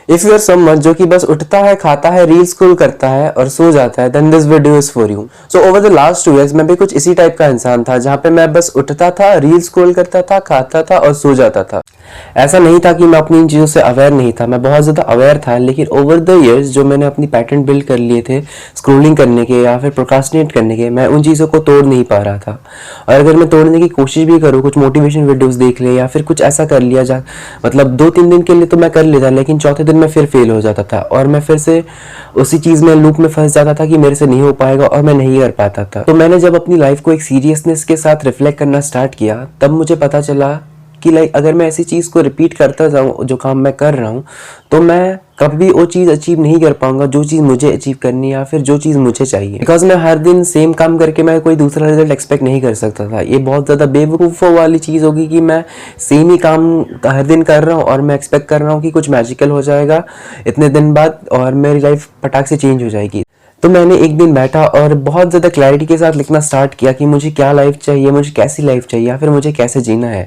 If you are someone जो कि बस उठता है, खाता है, रील स्क्रॉल करता है और सो जाता है, then this video is for you. So over the last 2 years मैं भी कुछ इसी टाइप का इंसान था, जहाँ पे मैं बस उठता था, रील स्क्रॉल करता था, खाता था और सो जाता था। ऐसा नहीं था कि मैं अपनी इन चीज़ों से अवेयर नहीं था, मैं बहुत ज़्यादा अवेयर था, लेकिन ओवर द ईयर्स जो मैंने अपनी पैटर्न बिल्ड कर लिए थे स्क्रोलिंग करने के या फिर प्रोक्रास्टिनेट करने के, मैं उन चीज़ों को तोड़ नहीं पा रहा था। और अगर मैं तोड़ने की कोशिश भी करूँ, कुछ मोटिवेशन वीडियोस देख ले या फिर कुछ ऐसा कर लिया जा, मतलब 2-3 दिन के लिए तो मैं कर लेता, लेकिन चौथे दिन मैं फिर फेल हो जाता था और मैं फिर से उसी चीज़ में लूप में फंस जाता था कि मेरे से नहीं हो पाएगा और मैं नहीं कर पाता था। तो मैंने जब अपनी लाइफ को एक सीरियसनेस के साथ रिफ्लेक्ट करना स्टार्ट किया, तब मुझे पता चला कि लाइक अगर मैं ऐसी चीज़ को रिपीट करता जाऊँ जो काम मैं कर रहा हूँ, तो मैं कभी वो चीज़ अचीव नहीं कर पाऊंगा जो चीज़ मुझे अचीव करनी है या फिर जो चीज़ मुझे चाहिए। बिकॉज मैं हर दिन सेम काम करके मैं कोई दूसरा रिजल्ट एक्सपेक्ट नहीं कर सकता था। ये बहुत ज़्यादा बेवकूफ़ों वाली चीज़ होगी कि मैं सेम ही काम हर दिन कर रहा हूँ और मैं एक्सपेक्ट कर रहा हूँ कि कुछ मैजिकल हो जाएगा इतने दिन बाद और मेरी लाइफ फटाक से चेंज हो जाएगी। तो मैंने एक दिन बैठा और बहुत ज़्यादा क्लैरिटी के साथ लिखना स्टार्ट किया कि मुझे क्या लाइफ चाहिए, मुझे कैसी लाइफ चाहिए, या फिर मुझे कैसे जीना है,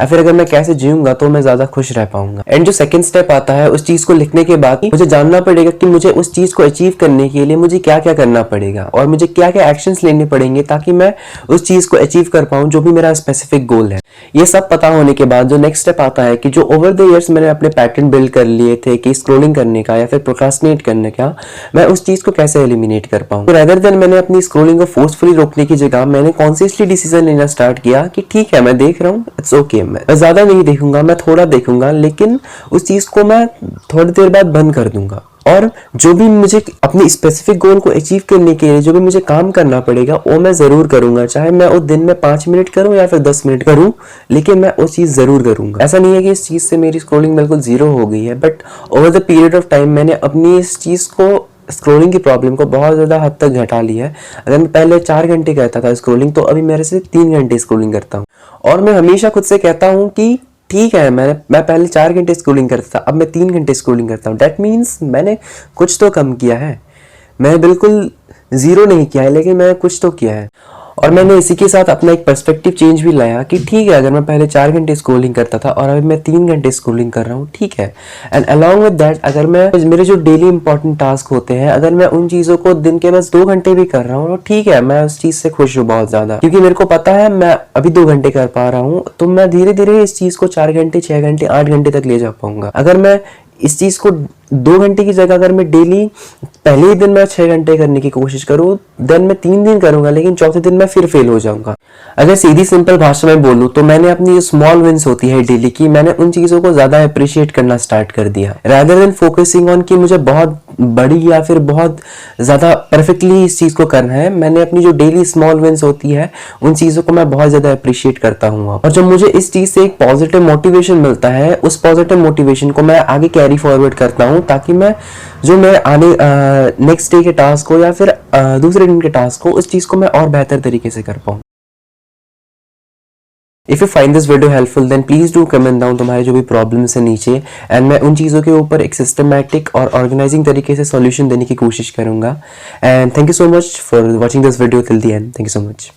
या फिर अगर मैं कैसे जीऊंगा तो मैं ज़्यादा खुश रह पाऊंगा। एंड जो सेकंड स्टेप आता है उस चीज़ को लिखने के बाद, मुझे जानना पड़ेगा कि मुझे उस चीज़ को अचीव करने के लिए मुझे क्या क्या करना पड़ेगा और मुझे क्या क्या एक्शंस लेने पड़ेंगे ताकि मैं उस चीज़ को अचीव कर पाऊँ जो भी मेरा स्पेसिफिक गोल है। ये सब पता होने के बाद जो नेक्स्ट स्टेप आता है कि जो ओवर द ईयर्स मैंने अपने पैटर्न बिल्ड कर लिए थे कि स्क्रोलिंग करने का या फिर प्रोक्रास्टिनेट करने का, मैं उस चीज़ को कैसे एलिमिनेट कर पाऊँ। रेदर देन मैंने अपनी स्क्रोलिंग को फोर्सफुली रोकने की जगह मैंने कॉन्शियसली डिसीजन लेना स्टार्ट किया कि ठीक है मैं देख रहा हूँ, इट्स ओके, मैं ज़्यादा नहीं देखूंगा, मैं थोड़ा देखूंगा, लेकिन उस चीज़ को मैं थोड़ी देर बाद बंद कर दूंगा। और जो भी मुझे अपनी स्पेसिफिक गोल को अचीव करने के लिए जो भी मुझे काम करना पड़ेगा वो मैं ज़रूर करूंगा, चाहे मैं उस दिन में 5 मिनट करूं या फिर 10 मिनट करूं, लेकिन मैं वो चीज़ ज़रूर करूंगा। ऐसा नहीं है कि इस चीज़ से मेरी स्क्रोलिंग बिल्कुल ज़ीरो हो गई है, but over the period of time मैंने अपनी इस चीज़ को, स्क्रोलिंग की प्रॉब्लम को बहुत ज़्यादा हद तक घटा लिया है। अगर मैं पहले 4 घंटे करता था स्क्रोलिंग, तो अभी मेरे से 3 घंटे स्क्रोलिंग करता हूँ। और मैं हमेशा खुद से कहता हूँ कि ठीक है, मैं पहले 4 घंटे स्क्रोलिंग करता था, अब मैं 3 घंटे स्क्रोलिंग करता हूँ। डैट मीन्स मैंने कुछ तो कम किया है, मैं बिल्कुल ज़ीरो नहीं किया है, लेकिन मैंने कुछ तो किया है। और मैंने इसी के साथ अपना एक पर्सपेक्टिव चेंज भी लाया कि ठीक है, अगर मैं पहले 4 घंटे स्क्रोलिंग करता था और अभी मैं 3 घंटे स्क्रोलिंग कर रहा हूँ, ठीक है। एंड अलॉन्ग विद दैट, अगर मैं मेरे जो डेली इंपॉर्टेंट टास्क होते हैं, अगर मैं उन चीज़ों को दिन के बस 2 घंटे भी कर रहा हूँ, तो ठीक है, मैं उस चीज़ से खुश हूँ बहुत ज़्यादा, क्योंकि मेरे को पता है मैं अभी 2 घंटे कर पा रहा हूँ, तो मैं धीरे धीरे इस चीज़ को 4 घंटे, 6 घंटे, 8 घंटे तक ले जा पाऊंगा। अगर मैं इस चीज़ को 2 घंटे की जगह अगर मैं डेली पहले ही दिन मैं 6 घंटे करने की कोशिश करूँ, देन मैं 3 दिन करूंगा, लेकिन चौथे दिन मैं फिर फेल हो जाऊंगा। अगर सीधी सिंपल भाषा में बोलूँ तो मैंने अपनी जो स्मॉल विंस होती है डेली की, मैंने उन चीज़ों को ज़्यादा अप्रिशिएट करना स्टार्ट कर दिया, रादर देन फोकसिंग ऑन कि मुझे बहुत बड़ी या फिर बहुत ज़्यादा परफेक्टली इस चीज़ को करना है। मैंने अपनी जो डेली स्मॉल विंस होती है उन चीज़ों को मैं बहुत ज़्यादा अप्रिशिएट करता हूँ। और जब मुझे इस चीज़ से एक पॉजिटिव मोटिवेशन मिलता है, उस पॉजिटिव मोटिवेशन को मैं आगे कैरी फॉरवर्ड करता हूँ, ताकि मैं जो मैं आने नेक्स्ट डे के टास्क हो या फिर दूसरे दिन के टास्क हो, उस चीज़ को मैं और बेहतर तरीके से कर पाऊँ। If you find this video helpful then please do comment down तुम्हारे जो भी प्रॉब्लम्स है नीचे, एंड मैं उन चीज़ों के ऊपर एक सिस्टमैटिक और ऑर्गेनाइजिंग तरीके से सॉल्यूशन देने की कोशिश करूँगा। And thank you so much for watching this video till the end. Thank you so much.